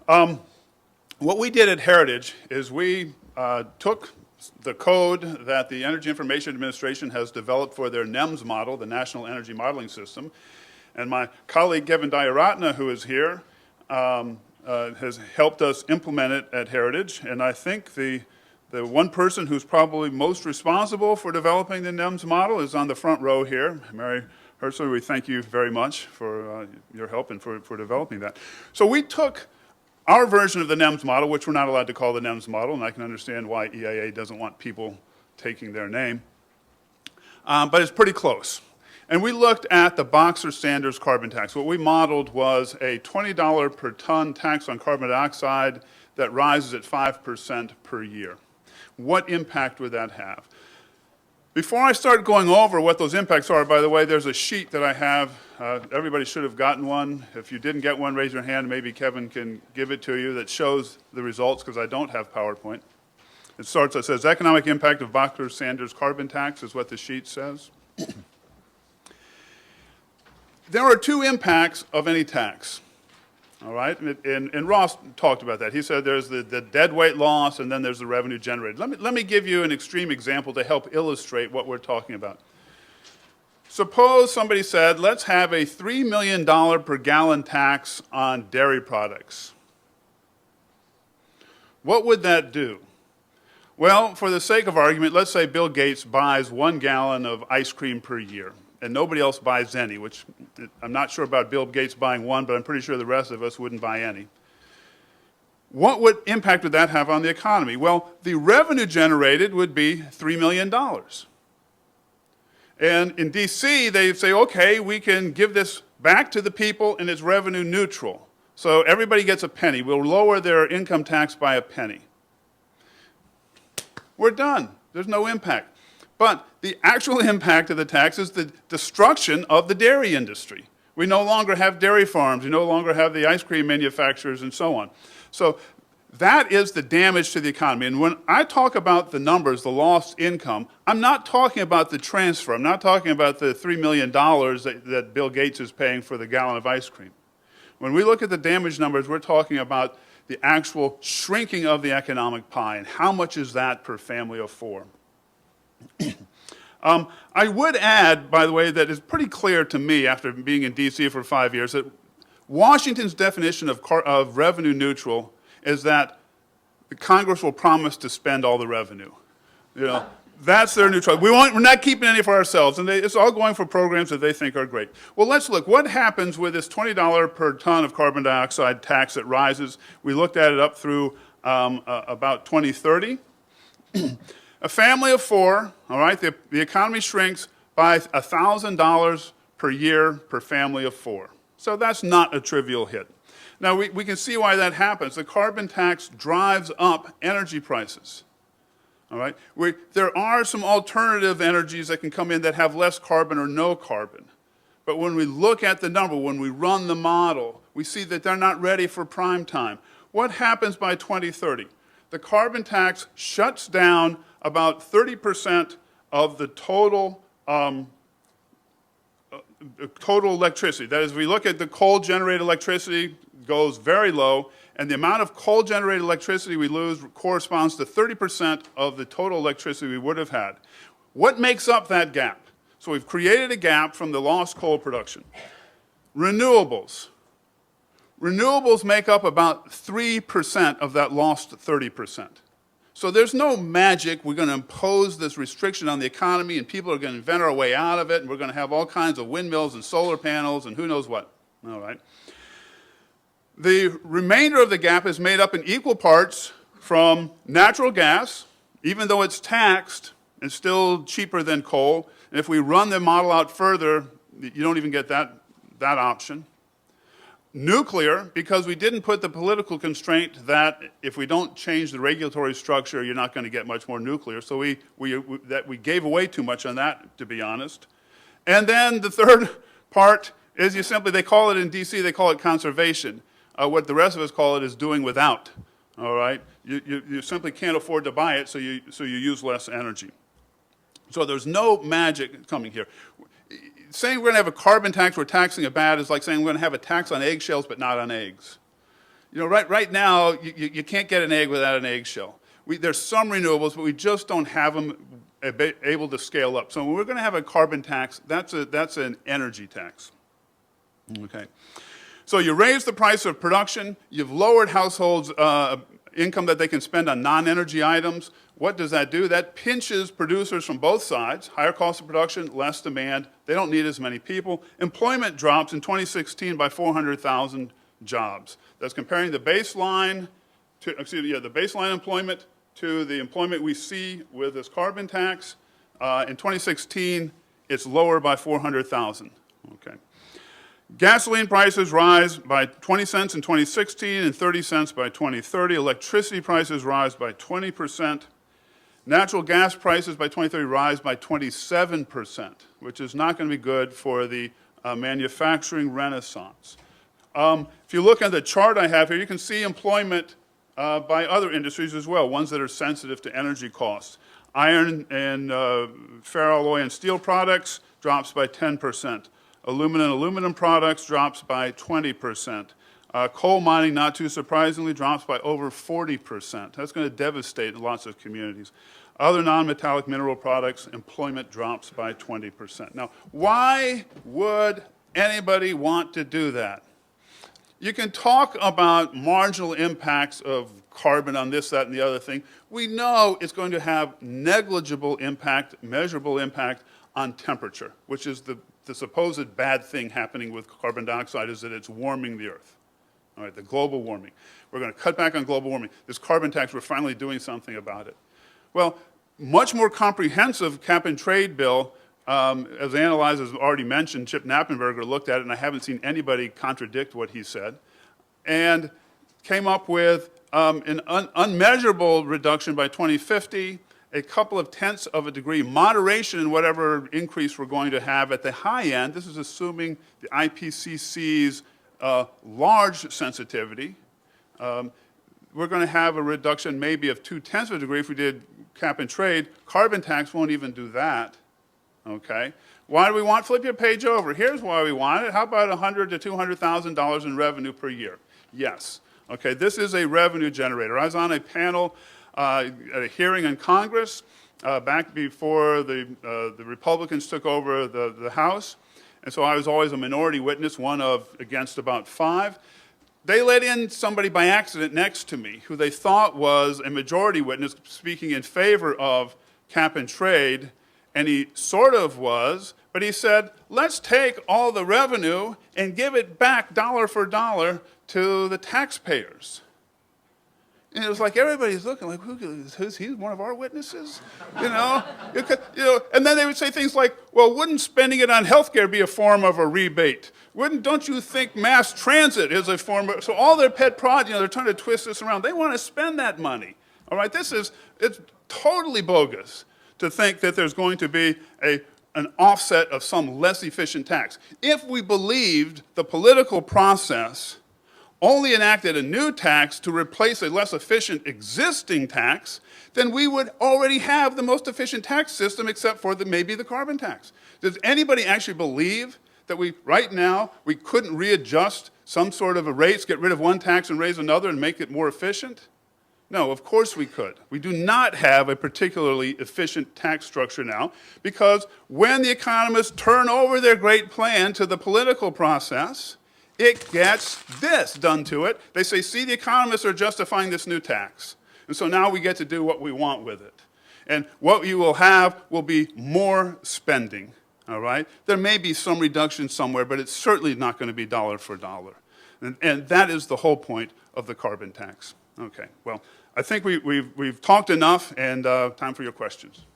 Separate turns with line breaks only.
What we did at Heritage is we took the code that the Energy Information Administration has developed for their NEMS model, the National Energy Modeling System, and my colleague Kevin Diaratna, who is here, has helped us implement it at Heritage. And I think the one person who's probably most responsible for developing the NEMS model is on the front row here. Mary Kreutzer, we thank you very much for your help and for developing that. So we took our version of the NEMS model, which we're not allowed to call the NEMS model, and I can understand why EIA doesn't want people taking their name, but it's pretty close. And we looked at the Boxer Sanders carbon tax. What we modeled was a $20 per ton tax on carbon dioxide that rises at 5% per year. What impact would that have? Before I start going over what those impacts are, by the way, there's a sheet that I have. Everybody should have gotten one. If you didn't get one, raise your hand. Maybe Kevin can give it to you that shows the results, because I don't have PowerPoint. It says economic impact of Boxer Sanders carbon tax is what the sheet says. There are two impacts of any tax. All right, and Ross talked about that. He said there's the dead weight loss, and then there's the revenue generated. Let me give you an extreme example to help illustrate what we're talking about. Suppose somebody said, let's have a $3 million per gallon tax on dairy products. What would that do? Well, for the sake of argument, let's say Bill Gates buys 1 gallon of ice cream per year, and nobody else buys any, which I'm not sure about Bill Gates buying one, but I'm pretty sure the rest of us wouldn't buy any. What impact would that have on the economy? Well, the revenue generated would be $3 million. And in DC, they say, okay, we can give this back to the people and it's revenue neutral. So everybody gets a penny. We'll lower their income tax by a penny. We're done. There's no impact. But the actual impact of the tax is the destruction of the dairy industry. We no longer have dairy farms. We no longer have the ice cream manufacturers and so on. So that is the damage to the economy. And when I talk about the numbers, the lost income, I'm not talking about the transfer. I'm not talking about the $3 million that Bill Gates is paying for the gallon of ice cream. When we look at the damage numbers, we're talking about the actual shrinking of the economic pie, and how much is that per family of four. I would add, by the way, that it's pretty clear to me after being in DC for 5 years that Washington's definition of revenue neutral is that the Congress will promise to spend all the revenue. You know, that's their neutrality. We're not keeping any for ourselves, and it's all going for programs that they think are great. Well, let's look. What happens with this $20 per ton of carbon dioxide tax that rises? We looked at it up through about 2030. A family of four, all right, the economy shrinks by $1,000 per year per family of four. So that's not a trivial hit. Now, we can see why that happens. The carbon tax drives up energy prices. All right? There are some alternative energies that can come in that have less carbon or no carbon. But when we look at the number, when we run the model, we see that they're not ready for prime time. What happens by 2030? The carbon tax shuts down about 30% of the total electricity. That is, we look at the coal-generated electricity, goes very low, and the amount of coal-generated electricity we lose corresponds to 30% of the total electricity we would have had. What makes up that gap? So we've created a gap from the lost coal production. Renewables. Renewables make up about 3% of that lost 30%. So there's no magic. We're going to impose this restriction on the economy, and people are going to invent our way out of it, and we're going to have all kinds of windmills and solar panels and who knows what. All right. The remainder of the gap is made up in equal parts from natural gas, even though it's taxed, it's still cheaper than coal. And if we run the model out further, you don't even get that option. Nuclear, because we didn't put the political constraint that if we don't change the regulatory structure, you're not going to get much more nuclear. So we gave away too much on that, to be honest. And then the third part is they call it in DC, they call it conservation. What the rest of us call it is doing without, all right? You simply can't afford to buy it, so you use less energy. So there's no magic coming here. Saying we're going to have a carbon tax, we're taxing it bad, is like saying we're going to have a tax on eggshells but not on eggs. You know, right now, you can't get an egg without an eggshell. There's some renewables, but we just don't have them able to scale up. So when we're going to have a carbon tax, that's an energy tax. Okay. So you raise the price of production, you've lowered households' income that they can spend on non-energy items. What does that do? That pinches producers from both sides. Higher cost of production, less demand. They don't need as many people. Employment drops in 2016 by 400,000 jobs. That's comparing the baseline the baseline employment to the employment we see with this carbon tax. In 2016, it's lower by 400,000. Okay. Gasoline prices rise by 20 cents in 2016 and 30 cents by 2030. Electricity prices rise by 20%. Natural gas prices by 2030 rise by 27%, which is not going to be good for the manufacturing renaissance. If you look at the chart I have here, you can see employment by other industries as well, ones that are sensitive to energy costs. Iron and ferroalloy and steel products drops by 10%. Aluminum products drops by 20%. Coal mining, not too surprisingly, drops by over 40%. That's going to devastate lots of communities. Other non-metallic mineral products, employment drops by 20%. Now, why would anybody want to do that? You can talk about marginal impacts of carbon on this, that, and the other thing. We know it's going to have negligible impact, measurable impact on temperature, which is the supposed bad thing happening with carbon dioxide is that it's warming the Earth. All right, the global warming. We're going to cut back on global warming. This carbon tax, we're finally doing something about it. Well, much more comprehensive cap-and-trade bill, as analyzed, as already mentioned, Chip Knappenberger looked at it, and I haven't seen anybody contradict what he said, and came up with an unmeasurable reduction by 2050, a couple of tenths of a degree moderation in whatever increase we're going to have at the high end. This is assuming the IPCC's large sensitivity. We're going to have a reduction maybe of 2/10 of a degree if we did cap and trade. Carbon tax won't even do that. Okay. Why do we want? Flip your page over. Here's why we want it. How about $100,000 to $200,000 in revenue per year? Yes. Okay. This is a revenue generator. I was on a panel at a hearing in Congress back before the Republicans took over the House, and so I was always a minority witness, one of against about 5. They let in somebody by accident next to me who they thought was a majority witness speaking in favor of cap and trade, and he sort of was, but he said, let's take all the revenue and give it back dollar for dollar to the taxpayers. And it was like everybody's looking like, who's he? One of our witnesses? You know? And then they would say things like, well, wouldn't spending it on health care be a form of a rebate? Don't you think mass transit is a form of, so all their pet projects, they're trying to twist this around. They want to spend that money. All right, it's totally bogus to think that there's going to be an offset of some less efficient tax. If we believed the political process only enacted a new tax to replace a less efficient existing tax, then we would already have the most efficient tax system except for maybe the carbon tax. Does anybody actually believe that right now we couldn't readjust some sort of a rates, get rid of one tax and raise another and make it more efficient? No, of course we could. We do not have a particularly efficient tax structure now because when the economists turn over their great plan to the political process, it gets this done to it. They say, see, the economists are justifying this new tax. And so now we get to do what we want with it. And what you will have will be more spending, all right? There may be some reduction somewhere, but it's certainly not going to be dollar for dollar. And that is the whole point of the carbon tax. Okay, well, I think we've talked enough, and time for your questions.